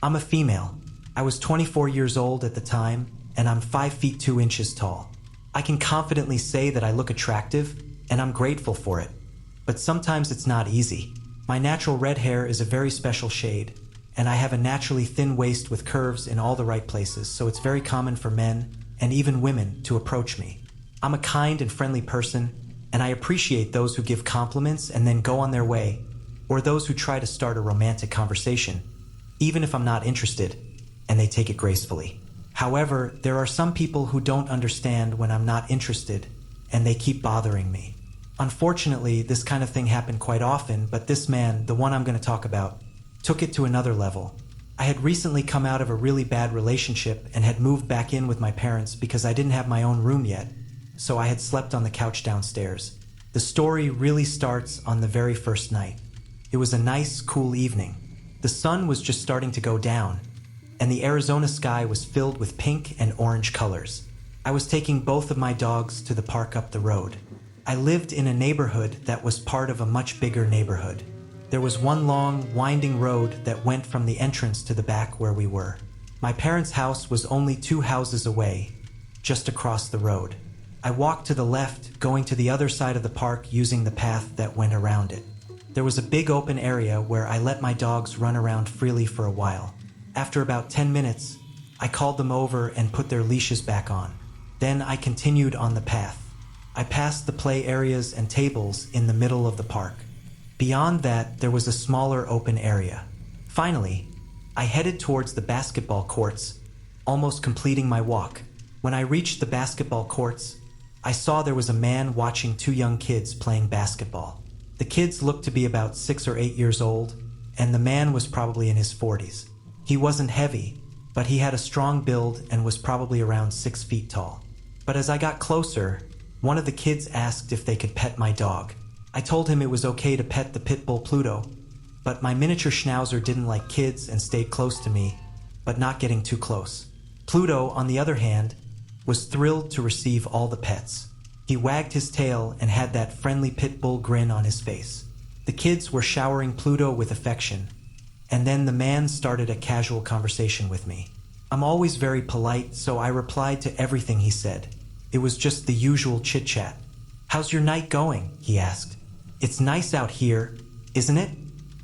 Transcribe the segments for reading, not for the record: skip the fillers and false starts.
I'm a female. I was 24 years old at the time, and I'm 5 feet 2 inches tall. I can confidently say that I look attractive, and I'm grateful for it. But sometimes it's not easy. My natural red hair is a very special shade, and I have a naturally thin waist with curves in all the right places, so it's very common for men, and even women, to approach me. I'm a kind and friendly person, and I appreciate those who give compliments and then go on their way, or those who try to start a romantic conversation, even if I'm not interested, and they take it gracefully. However, there are some people who don't understand when I'm not interested, and they keep bothering me. Unfortunately, this kind of thing happened quite often, but this man, the one I'm going to talk about, took it to another level. I had recently come out of a really bad relationship and had moved back in with my parents because I didn't have my own room yet, so I had slept on the couch downstairs. The story really starts on the very first night. It was a nice, cool evening. The sun was just starting to go down, and the Arizona sky was filled with pink and orange colors. I was taking both of my dogs to the park up the road. I lived in a neighborhood that was part of a much bigger neighborhood. There was one long, winding road that went from the entrance to the back where we were. My parents' house was only 2 houses away, just across the road. I walked to the left, going to the other side of the park using the path that went around it. There was a big open area where I let my dogs run around freely for a while. After about 10 minutes, I called them over and put their leashes back on. Then I continued on the path. I passed the play areas and tables in the middle of the park. Beyond that, there was a smaller open area. Finally, I headed towards the basketball courts, almost completing my walk. When I reached the basketball courts, I saw there was a man watching 2 young kids playing basketball. The kids looked to be about 6 or 8 years old, and the man was probably in his 40s. He wasn't heavy, but he had a strong build and was probably around 6 feet tall. But as I got closer, one of the kids asked if they could pet my dog. I told him it was okay to pet the pit bull Pluto, but my miniature schnauzer didn't like kids and stayed close to me, but not getting too close. Pluto, on the other hand, was thrilled to receive all the pets. He wagged his tail and had that friendly pit bull grin on his face. The kids were showering Pluto with affection, and then the man started a casual conversation with me. I'm always very polite, so I replied to everything he said. It was just the usual chit-chat. "How's your night going?" he asked. "It's nice out here, isn't it?"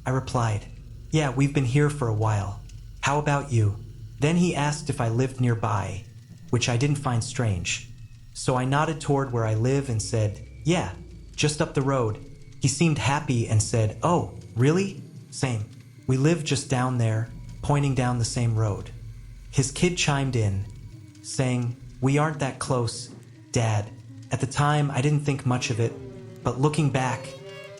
I replied, "Yeah, we've been here for a while. How about you?" Then he asked if I lived nearby, which I didn't find strange. So I nodded toward where I live and said, "Yeah, just up the road." He seemed happy and said, "Oh, really? Same. We live just down there," pointing down the same road. His kid chimed in, saying, "We aren't that close, Dad." At the time, I didn't think much of it, but looking back,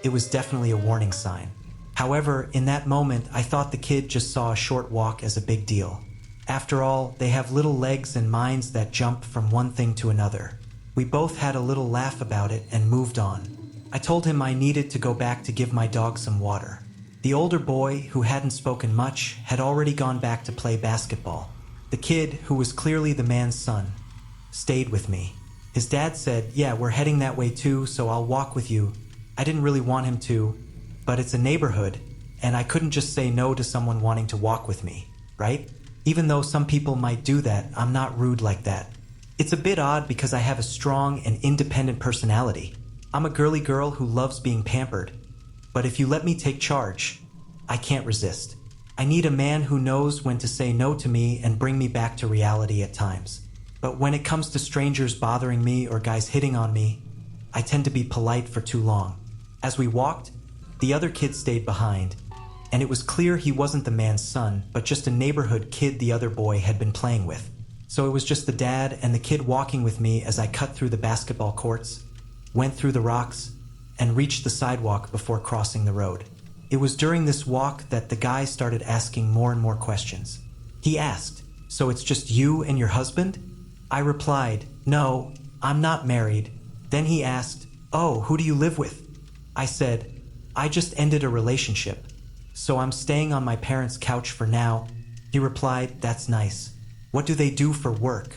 it was definitely a warning sign. However, in that moment, I thought the kid just saw a short walk as a big deal. After all, they have little legs and minds that jump from one thing to another. We both had a little laugh about it and moved on. I told him I needed to go back to give my dog some water. The older boy, who hadn't spoken much, had already gone back to play basketball. The kid, who was clearly the man's son, stayed with me. His dad said, "Yeah, we're heading that way too, so I'll walk with you." I didn't really want him to, but it's a neighborhood, and I couldn't just say no to someone wanting to walk with me, right? Even though some people might do that, I'm not rude like that. It's a bit odd because I have a strong and independent personality. I'm a girly girl who loves being pampered. But if you let me take charge, I can't resist. I need a man who knows when to say no to me and bring me back to reality at times. But when it comes to strangers bothering me or guys hitting on me, I tend to be polite for too long. As we walked, the other kid stayed behind, and it was clear he wasn't the man's son, but just a neighborhood kid the other boy had been playing with. So it was just the dad and the kid walking with me as I cut through the basketball courts, went through the rocks, and reached the sidewalk before crossing the road. It was during this walk that the guy started asking more and more questions. He asked, "So it's just you and your husband?" I replied, "No, I'm not married." Then he asked, "Oh, who do you live with?" I said, "I just ended a relationship, so I'm staying on my parents' couch for now." He replied, "That's nice. What do they do for work?"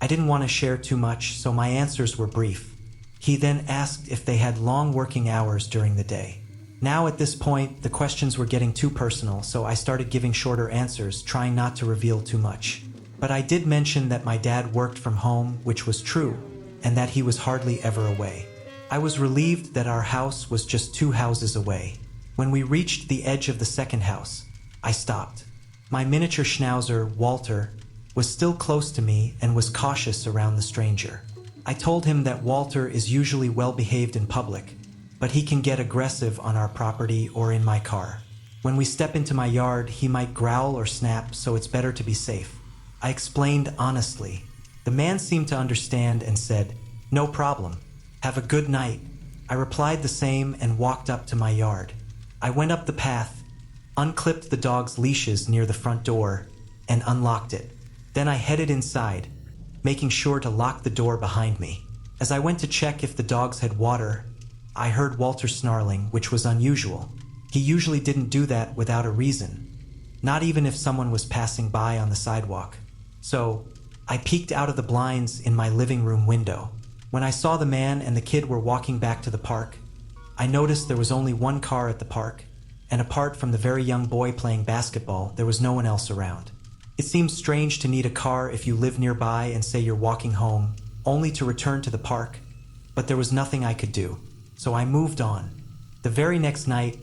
I didn't want to share too much, so my answers were brief. He then asked if they had long working hours during the day. Now at this point, the questions were getting too personal, so I started giving shorter answers, trying not to reveal too much. But I did mention that my dad worked from home, which was true, and that he was hardly ever away. I was relieved that our house was just 2 houses away. When we reached the edge of the second house, I stopped. My miniature schnauzer, Walter, was still close to me and was cautious around the stranger. I told him that Walter is usually well behaved in public, but he can get aggressive on our property or in my car. When we step into my yard, he might growl or snap, so it's better to be safe. I explained honestly. The man seemed to understand and said, "No problem. Have a good night." I replied the same and walked up to my yard. I went up the path, unclipped the dog's leashes near the front door, and unlocked it. Then I headed inside, making sure to lock the door behind me. As I went to check if the dogs had water, I heard Walter snarling, which was unusual. He usually didn't do that without a reason, not even if someone was passing by on the sidewalk. So, I peeked out of the blinds in my living room window. When I saw the man and the kid were walking back to the park, I noticed there was only one car at the park, and apart from the very young boy playing basketball, there was no one else around. It seems strange to need a car if you live nearby and say you're walking home, only to return to the park, but there was nothing I could do, so I moved on. The very next night,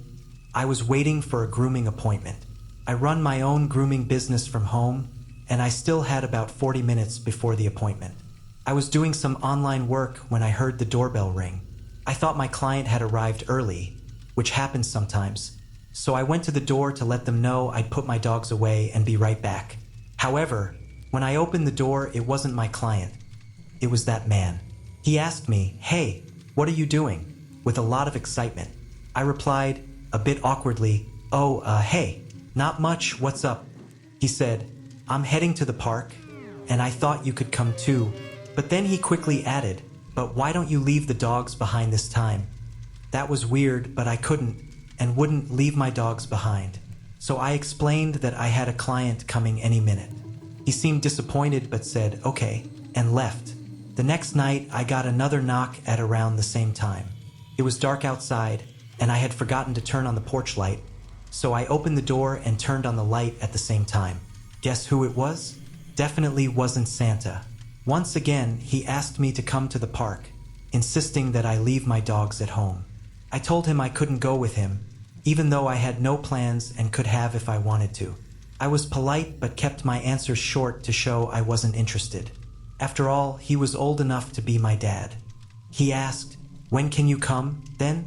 I was waiting for a grooming appointment. I run my own grooming business from home, and I still had about 40 minutes before the appointment. I was doing some online work when I heard the doorbell ring. I thought my client had arrived early, which happens sometimes, so I went to the door to let them know I'd put my dogs away and be right back. However, when I opened the door, it wasn't my client. It was that man. He asked me, "Hey, what are you doing?" with a lot of excitement. I replied, a bit awkwardly, "Hey, not much, what's up?" He said, "I'm heading to the park, and I thought you could come too." But then he quickly added, "But why don't you leave the dogs behind this time?" That was weird, but I couldn't and wouldn't leave my dogs behind. So I explained that I had a client coming any minute. He seemed disappointed but said, "Okay," and left. The next night, I got another knock at around the same time. It was dark outside, and I had forgotten to turn on the porch light, so I opened the door and turned on the light at the same time. Guess who it was? Definitely wasn't Santa. Once again, he asked me to come to the park, insisting that I leave my dogs at home. I told him I couldn't go with him, even though I had no plans and could have if I wanted to. I was polite but kept my answers short to show I wasn't interested. After all, he was old enough to be my dad. He asked, "When can you come, then?"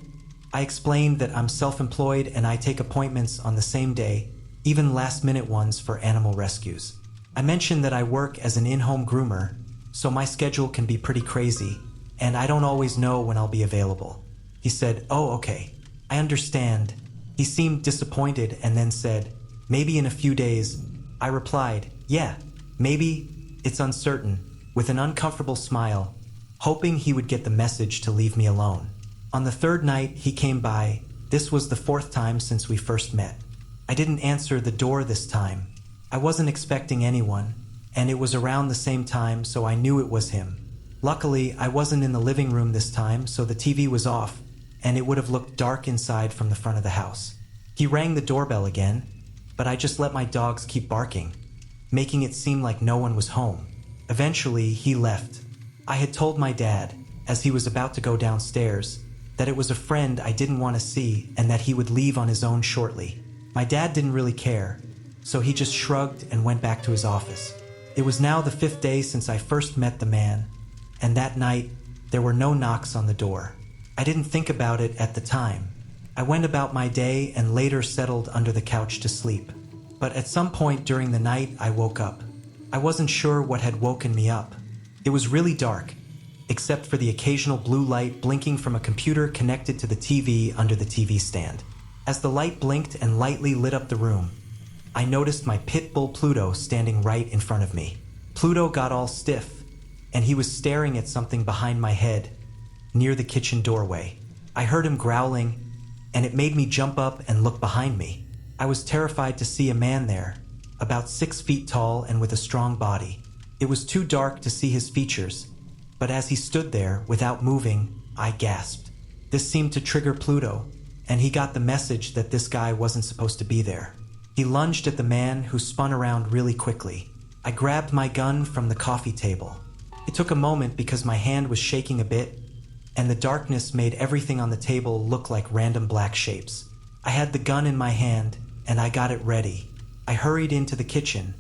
I explained that I'm self-employed and I take appointments on the same day, even last-minute ones for animal rescues. I mentioned that I work as an in-home groomer, so my schedule can be pretty crazy, and I don't always know when I'll be available. He said, "Oh, okay. I understand." He seemed disappointed and then said, "Maybe in a few days." I replied, "Yeah, maybe, it's uncertain," with an uncomfortable smile, hoping he would get the message to leave me alone. On the third night, he came by. This was the 4th time since we first met. I didn't answer the door this time. I wasn't expecting anyone, and it was around the same time, so I knew it was him. Luckily, I wasn't in the living room this time, so the TV was off, and it would have looked dark inside from the front of the house. He rang the doorbell again, but I just let my dogs keep barking, making it seem like no one was home. Eventually, he left. I had told my dad, as he was about to go downstairs, that it was a friend I didn't want to see and that he would leave on his own shortly. My dad didn't really care, so he just shrugged and went back to his office. It was now the 5th day since I first met the man, and that night, there were no knocks on the door. I didn't think about it at the time. I went about my day and later settled under the couch to sleep. But at some point during the night, I woke up. I wasn't sure what had woken me up. It was really dark, except for the occasional blue light blinking from a computer connected to the TV under the TV stand. As the light blinked and lightly lit up the room, I noticed my pit bull Pluto standing right in front of me. Pluto got all stiff, and he was staring at something behind my head, near the kitchen doorway. I heard him growling, and it made me jump up and look behind me. I was terrified to see a man there, about 6 feet tall and with a strong body. It was too dark to see his features, but as he stood there, without moving, I gasped. This seemed to trigger Pluto, and he got the message that this guy wasn't supposed to be there. He lunged at the man, who spun around really quickly. I grabbed my gun from the coffee table. It took a moment because my hand was shaking a bit, and the darkness made everything on the table look like random black shapes. I had the gun in my hand, and I got it ready. I hurried into the kitchen,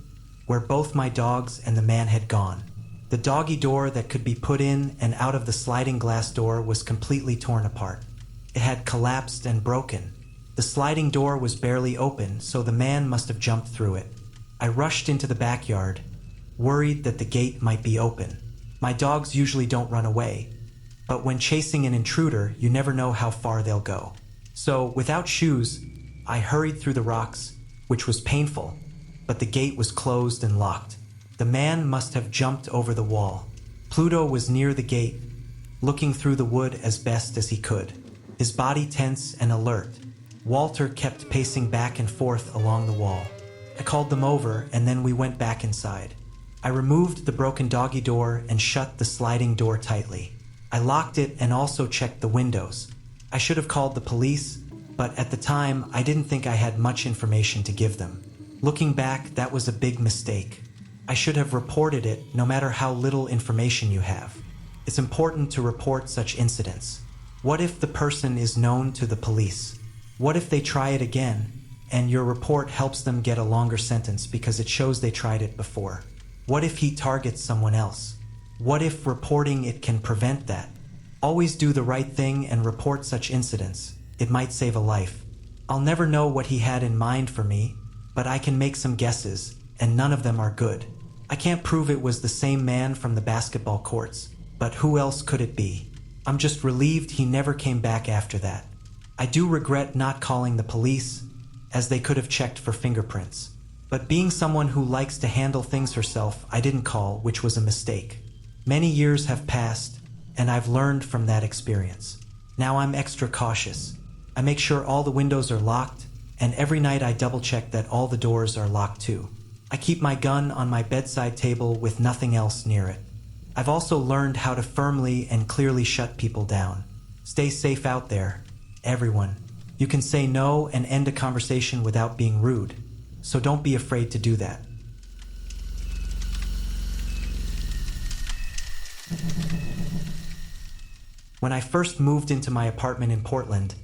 where both my dogs and the man had gone. The doggy door that could be put in and out of the sliding glass door was completely torn apart. It had collapsed and broken. The sliding door was barely open, so the man must have jumped through it. I rushed into the backyard, worried that the gate might be open. My dogs usually don't run away, but when chasing an intruder, you never know how far they'll go. So, without shoes, I hurried through the rocks, which was painful, but the gate was closed and locked. The man must have jumped over the wall. Pluto was near the gate, looking through the wood as best as he could, his body tense and alert. Walter kept pacing back and forth along the wall. I called them over, and then we went back inside. I removed the broken doggy door and shut the sliding door tightly. I locked it and also checked the windows. I should have called the police, but at the time, I didn't think I had much information to give them. Looking back, that was a big mistake. I should have reported it, no matter how little information you have. It's important to report such incidents. What if the person is known to the police? What if they try it again, and your report helps them get a longer sentence because it shows they tried it before? What if he targets someone else? What if reporting it can prevent that? Always do the right thing and report such incidents. It might save a life. I'll never know what he had in mind for me, but I can make some guesses, and none of them are good. I can't prove it was the same man from the basketball courts, but who else could it be? I'm just relieved he never came back after that. I do regret not calling the police, as they could have checked for fingerprints. But being someone who likes to handle things herself, I didn't call, which was a mistake. Many years have passed, and I've learned from that experience. Now I'm extra cautious. I make sure all the windows are locked, and every night I double-check that all the doors are locked too. I keep my gun on my bedside table with nothing else near it. I've also learned how to firmly and clearly shut people down. Stay safe out there, everyone. You can say no and end a conversation without being rude, so don't be afraid to do that. When I first moved into my apartment in Portland,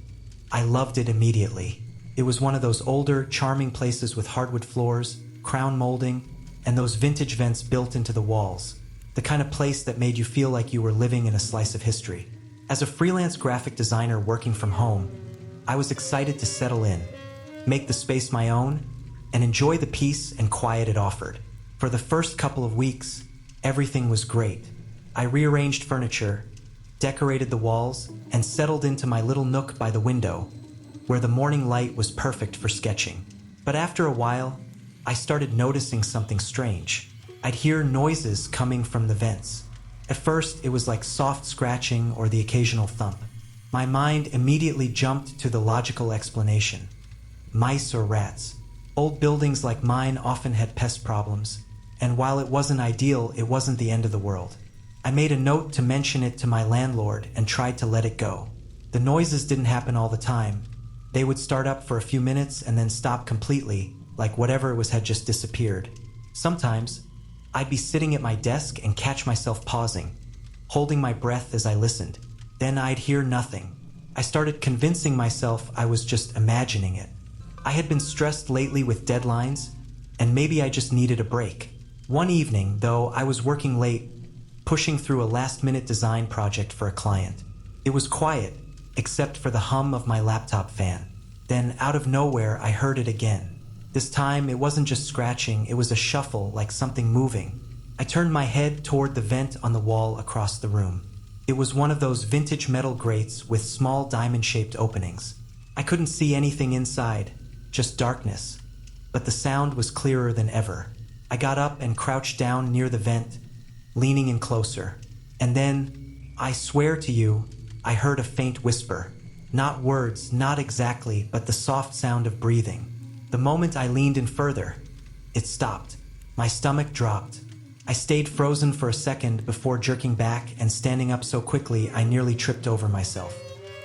I loved it immediately. It was one of those older, charming places with hardwood floors, crown molding, and those vintage vents built into the walls. The kind of place that made you feel like you were living in a slice of history. As a freelance graphic designer working from home, I was excited to settle in, make the space my own, and enjoy the peace and quiet it offered. For the first couple of weeks, everything was great. I rearranged furniture, decorated the walls, and settled into my little nook by the window, where the morning light was perfect for sketching. But after a while, I started noticing something strange. I'd hear noises coming from the vents. At first, it was like soft scratching or the occasional thump. My mind immediately jumped to the logical explanation. Mice or rats. Old buildings like mine often had pest problems, and while it wasn't ideal, it wasn't the end of the world. I made a note to mention it to my landlord and tried to let it go. The noises didn't happen all the time. They would start up for a few minutes and then stop completely, like whatever it was had just disappeared. Sometimes, I'd be sitting at my desk and catch myself pausing, holding my breath as I listened. Then I'd hear nothing. I started convincing myself I was just imagining it. I had been stressed lately with deadlines, and maybe I just needed a break. One evening, though, I was working late, pushing through a last-minute design project for a client. It was quiet, except for the hum of my laptop fan. Then, out of nowhere, I heard it again. This time, it wasn't just scratching, it was a shuffle, like something moving. I turned my head toward the vent on the wall across the room. It was one of those vintage metal grates with small diamond-shaped openings. I couldn't see anything inside, just darkness, but the sound was clearer than ever. I got up and crouched down near the vent, leaning in closer. And then, I swear to you, I heard a faint whisper. Not words, not exactly, but the soft sound of breathing. The moment I leaned in further, it stopped. My stomach dropped. I stayed frozen for a second before jerking back and standing up so quickly I nearly tripped over myself.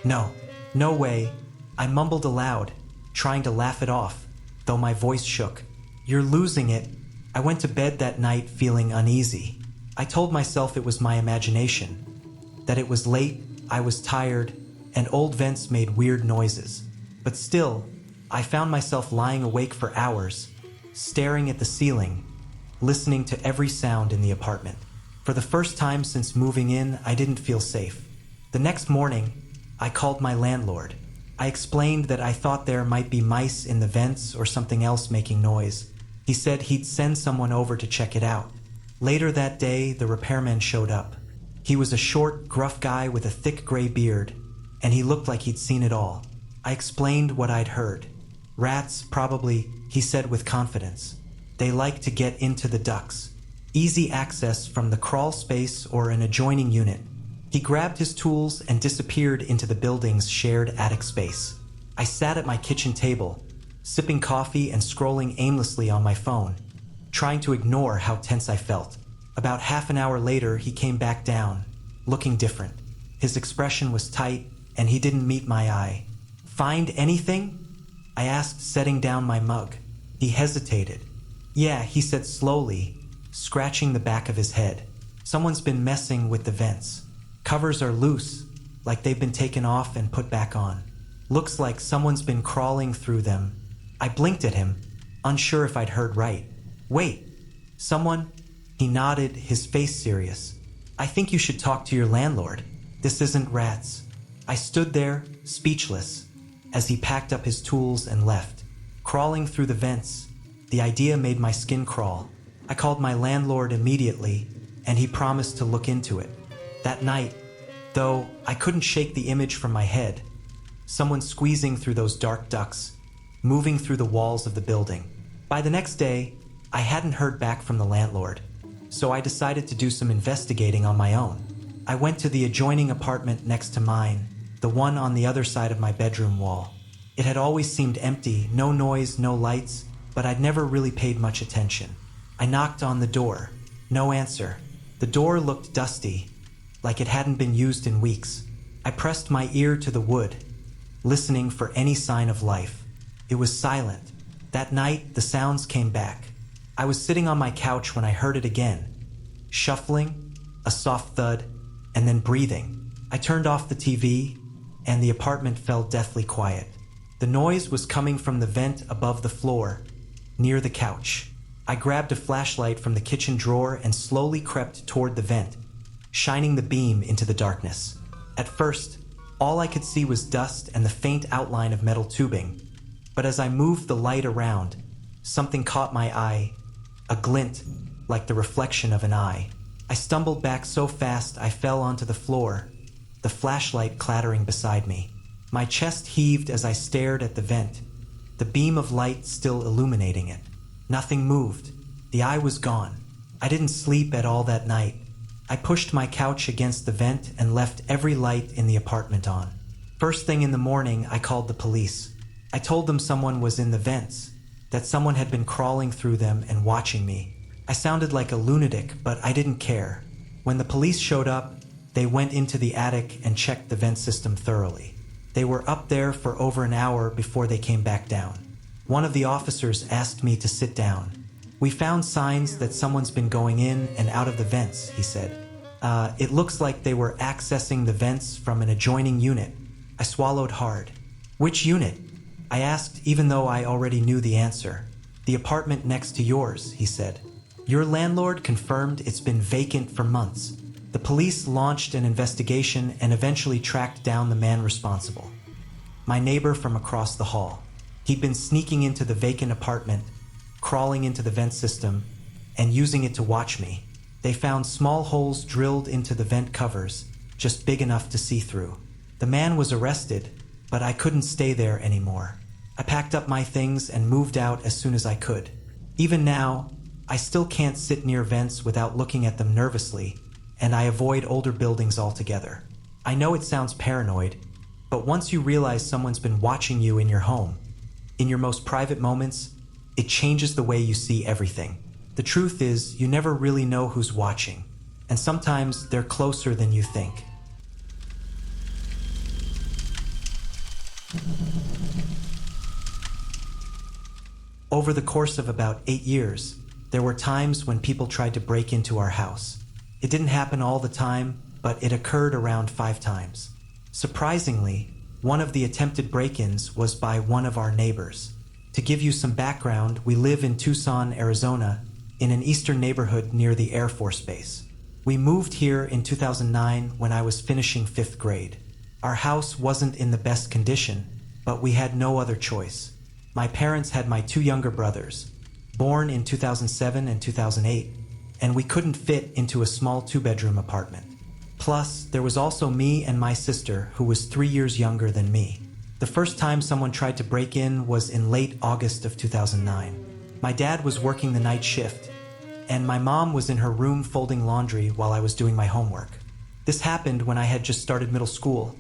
No way. I mumbled aloud, trying to laugh it off, though my voice shook. "You're losing it." I went to bed that night feeling uneasy. I told myself it was my imagination, that it was late, I was tired, and old vents made weird noises. But still, I found myself lying awake for hours, staring at the ceiling, listening to every sound in the apartment. For the first time since moving in, I didn't feel safe. The next morning, I called my landlord. I explained that I thought there might be mice in the vents or something else making noise. He said he'd send someone over to check it out. Later that day, the repairman showed up. He was a short, gruff guy with a thick gray beard, and he looked like he'd seen it all. I explained what I'd heard. "Rats, probably," he said with confidence. "They like to get into the ducts. Easy access from the crawl space or an adjoining unit." He grabbed his tools and disappeared into the building's shared attic space. I sat at my kitchen table, sipping coffee and scrolling aimlessly on my phone, trying to ignore how tense I felt. About half an hour later, he came back down, looking different. His expression was tight, and he didn't meet my eye. "Find anything?" I asked, setting down my mug. He hesitated. "Yeah," he said slowly, scratching the back of his head. "Someone's been messing with the vents. Covers are loose, like they've been taken off and put back on. Looks like someone's been crawling through them." I blinked at him, unsure if I'd heard right. "Wait, someone?" He nodded, his face serious. "I think you should talk to your landlord. This isn't rats." I stood there, speechless, as he packed up his tools and left. Crawling through the vents, the idea made my skin crawl. I called my landlord immediately, and he promised to look into it. That night, though, I couldn't shake the image from my head. Someone squeezing through those dark ducts, moving through the walls of the building. By the next day, I hadn't heard back from the landlord, so I decided to do some investigating on my own. I went to the adjoining apartment next to mine, the one on the other side of my bedroom wall. It had always seemed empty, no noise, no lights, but I'd never really paid much attention. I knocked on the door. No answer. The door looked dusty, like it hadn't been used in weeks. I pressed my ear to the wood, listening for any sign of life. It was silent. That night, the sounds came back. I was sitting on my couch when I heard it again. Shuffling, a soft thud, and then breathing. I turned off the TV, and the apartment fell deathly quiet. The noise was coming from the vent above the floor, near the couch. I grabbed a flashlight from the kitchen drawer and slowly crept toward the vent, shining the beam into the darkness. At first, all I could see was dust and the faint outline of metal tubing. But as I moved the light around, something caught my eye, a glint, like the reflection of an eye. I stumbled back so fast I fell onto the floor, the flashlight clattering beside me. My chest heaved as I stared at the vent, the beam of light still illuminating it. Nothing moved. The eye was gone. I didn't sleep at all that night. I pushed my couch against the vent and left every light in the apartment on. First thing in the morning, I called the police. I told them someone was in the vents, that someone had been crawling through them and watching me. I sounded like a lunatic, but I didn't care. When the police showed up, they went into the attic and checked the vent system thoroughly. They were up there for over an hour before they came back down. One of the officers asked me to sit down. "We found signs that someone's been going in and out of the vents," he said. It looks like they were accessing the vents from an adjoining unit." I swallowed hard. "Which unit?" I asked, even though I already knew the answer. "The apartment next to yours," he said. "Your landlord confirmed it's been vacant for months." The police launched an investigation and eventually tracked down the man responsible. My neighbor from across the hall. He'd been sneaking into the vacant apartment, crawling into the vent system, and using it to watch me. They found small holes drilled into the vent covers, just big enough to see through. The man was arrested, but I couldn't stay there anymore. I packed up my things and moved out as soon as I could. Even now, I still can't sit near vents without looking at them nervously, and I avoid older buildings altogether. I know it sounds paranoid, but once you realize someone's been watching you in your home, in your most private moments, it changes the way you see everything. The truth is, you never really know who's watching, and sometimes they're closer than you think. Over the course of about 8 years, there were times when people tried to break into our house. It didn't happen all the time, but it occurred around 5 times. Surprisingly, one of the attempted break-ins was by one of our neighbors. To give you some background, we live in Tucson, Arizona, in an eastern neighborhood near the Air Force Base. We moved here in 2009 when I was finishing 5th grade. Our house wasn't in the best condition, but we had no other choice. My parents had my 2 younger brothers, born in 2007 and 2008, and we couldn't fit into a small 2-bedroom apartment. Plus, there was also me and my sister, who was 3 years younger than me. The first time someone tried to break in was in late August of 2009. My dad was working the night shift, and my mom was in her room folding laundry while I was doing my homework. This happened when I had just started middle school,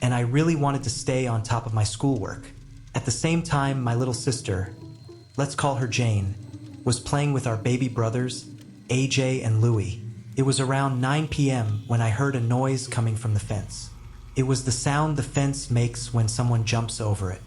and I really wanted to stay on top of my schoolwork. At the same time, my little sister, let's call her Jane, was playing with our baby brothers, AJ and Louie. It was around 9 p.m. when I heard a noise coming from the fence. It was the sound the fence makes when someone jumps over it.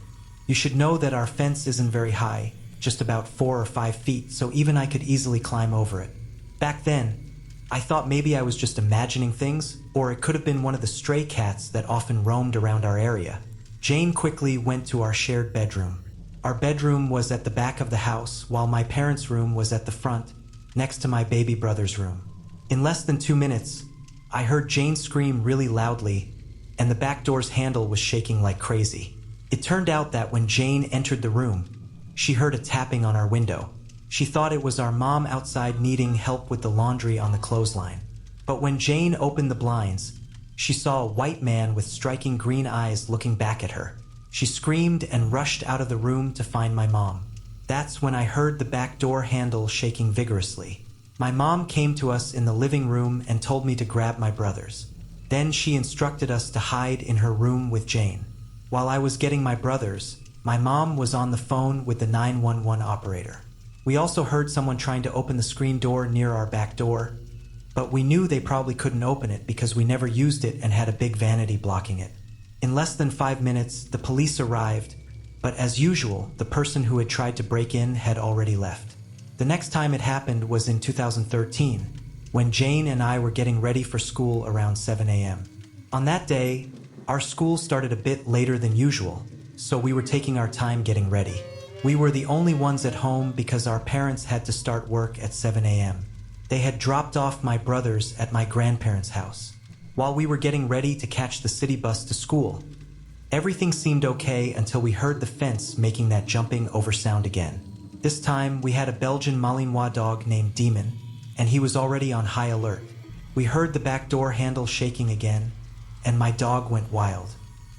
You should know that our fence isn't very high, just about 4 or 5 feet, so even I could easily climb over it. Back then, I thought maybe I was just imagining things, or it could have been one of the stray cats that often roamed around our area. Jane quickly went to our shared bedroom. Our bedroom was at the back of the house, while my parents' room was at the front, next to my baby brother's room. In less than 2 minutes, I heard Jane scream really loudly, and the back door's handle was shaking like crazy. It turned out that when Jane entered the room, she heard a tapping on our window. She thought it was our mom outside needing help with the laundry on the clothesline. But when Jane opened the blinds, she saw a white man with striking green eyes looking back at her. She screamed and rushed out of the room to find my mom. That's when I heard the back door handle shaking vigorously. My mom came to us in the living room and told me to grab my brothers. Then she instructed us to hide in her room with Jane. While I was getting my brothers, my mom was on the phone with the 911 operator. We also heard someone trying to open the screen door near our back door, but we knew they probably couldn't open it because we never used it and had a big vanity blocking it. In less than 5 minutes, the police arrived, but as usual, the person who had tried to break in had already left. The next time it happened was in 2013, when Jane and I were getting ready for school around 7 a.m. On that day, our school started a bit later than usual, so we were taking our time getting ready. We were the only ones at home because our parents had to start work at 7 a.m. They had dropped off my brothers at my grandparents' house. While we were getting ready to catch the city bus to school, everything seemed okay until we heard the fence making that jumping over sound again. This time, we had a Belgian Malinois dog named Demon, and he was already on high alert. We heard the back door handle shaking again, and my dog went wild.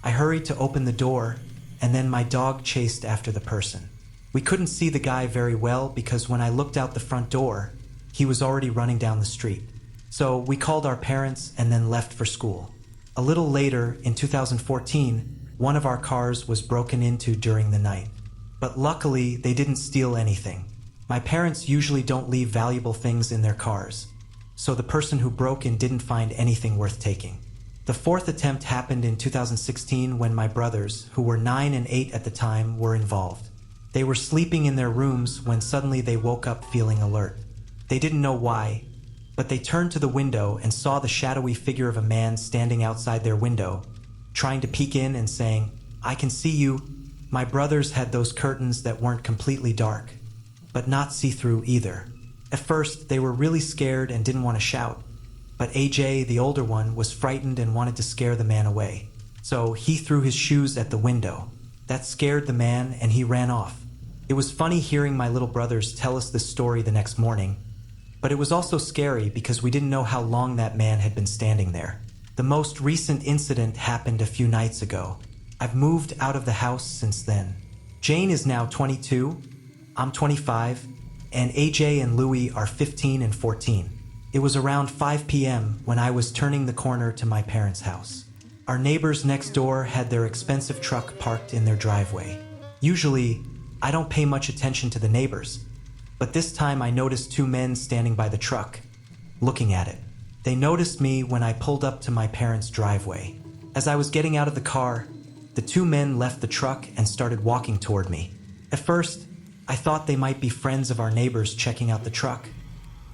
I hurried to open the door, and then my dog chased after the person. We couldn't see the guy very well because when I looked out the front door, he was already running down the street. So we called our parents and then left for school. A little later, in 2014, one of our cars was broken into during the night. But luckily, they didn't steal anything. My parents usually don't leave valuable things in their cars, so the person who broke in didn't find anything worth taking. The 4th attempt happened in 2016 when my brothers, who were 9 and 8 at the time, were involved. They were sleeping in their rooms when suddenly they woke up feeling alert. They didn't know why, but they turned to the window and saw the shadowy figure of a man standing outside their window, trying to peek in and saying, "I can see you." My brothers had those curtains that weren't completely dark, but not see-through either. At first, they were really scared and didn't want to shout, but AJ, the older one, was frightened and wanted to scare the man away. So he threw his shoes at the window. That scared the man and he ran off. It was funny hearing my little brothers tell us this story the next morning, but it was also scary because we didn't know how long that man had been standing there. The most recent incident happened a few nights ago. I've moved out of the house since then. Jane is now 22, I'm 25, and AJ and Louie are 15 and 14. It was around 5 p.m. when I was turning the corner to my parents' house. Our neighbors next door had their expensive truck parked in their driveway. Usually, I don't pay much attention to the neighbors, but this time I noticed 2 men standing by the truck, looking at it. They noticed me when I pulled up to my parents' driveway. As I was getting out of the car, the 2 men left the truck and started walking toward me. At first, I thought they might be friends of our neighbors checking out the truck,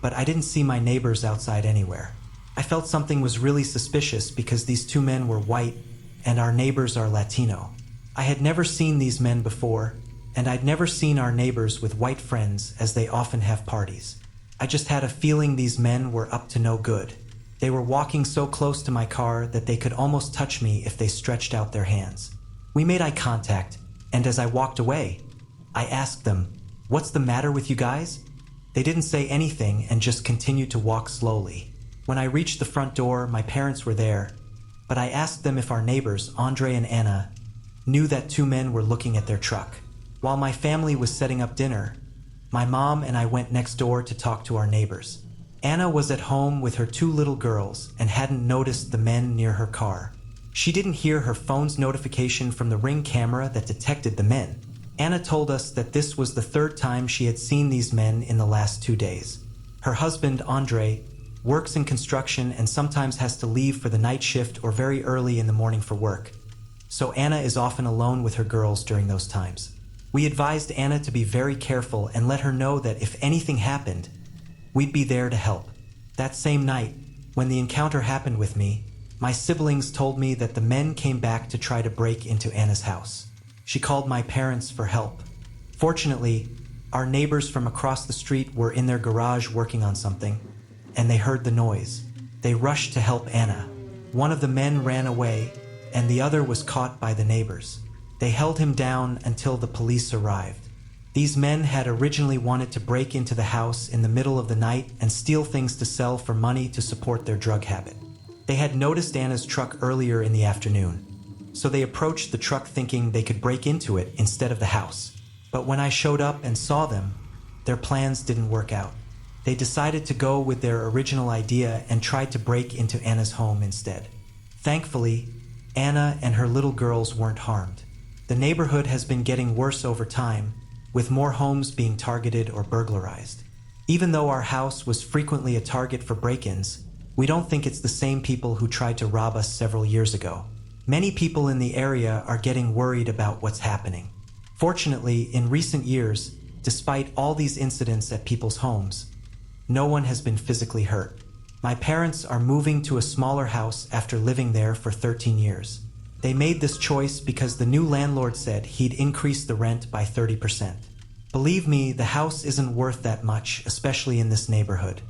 but I didn't see my neighbors outside anywhere. I felt something was really suspicious because these two men were white and our neighbors are Latino. I had never seen these men before, and I'd never seen our neighbors with white friends as they often have parties. I just had a feeling these men were up to no good. They were walking so close to my car that they could almost touch me if they stretched out their hands. We made eye contact, and as I walked away, I asked them, "What's the matter with you guys?" They didn't say anything and just continued to walk slowly. When I reached the front door, my parents were there, but I asked them if our neighbors, Andre and Anna, knew that two men were looking at their truck. While my family was setting up dinner, my mom and I went next door to talk to our neighbors. Anna was at home with her two little girls and hadn't noticed the men near her car. She didn't hear her phone's notification from the Ring camera that detected the men. Anna told us that this was the third time she had seen these men in the last 2 days. Her husband, Andre, works in construction and sometimes has to leave for the night shift or very early in the morning for work. So Anna is often alone with her girls during those times. We advised Anna to be very careful and let her know that if anything happened, we'd be there to help. That same night, when the encounter happened with me, my siblings told me that the men came back to try to break into Anna's house. She called my parents for help. Fortunately, our neighbors from across the street were in their garage working on something, and they heard the noise. They rushed to help Anna. One of the men ran away, and the other was caught by the neighbors. They held him down until the police arrived. These men had originally wanted to break into the house in the middle of the night and steal things to sell for money to support their drug habit. They had noticed Anna's truck earlier in the afternoon, so they approached the truck thinking they could break into it instead of the house. But when I showed up and saw them, their plans didn't work out. They decided to go with their original idea and tried to break into Anna's home instead. Thankfully, Anna and her little girls weren't harmed. The neighborhood has been getting worse over time, with more homes being targeted or burglarized. Even though our house was frequently a target for break-ins, we don't think it's the same people who tried to rob us several years ago. Many people in the area are getting worried about what's happening. Fortunately, in recent years, despite all these incidents at people's homes, no one has been physically hurt. My parents are moving to a smaller house after living there for 13 years. They made this choice because the new landlord said he'd increase the rent by 30%. Believe me, the house isn't worth that much, especially in this neighborhood.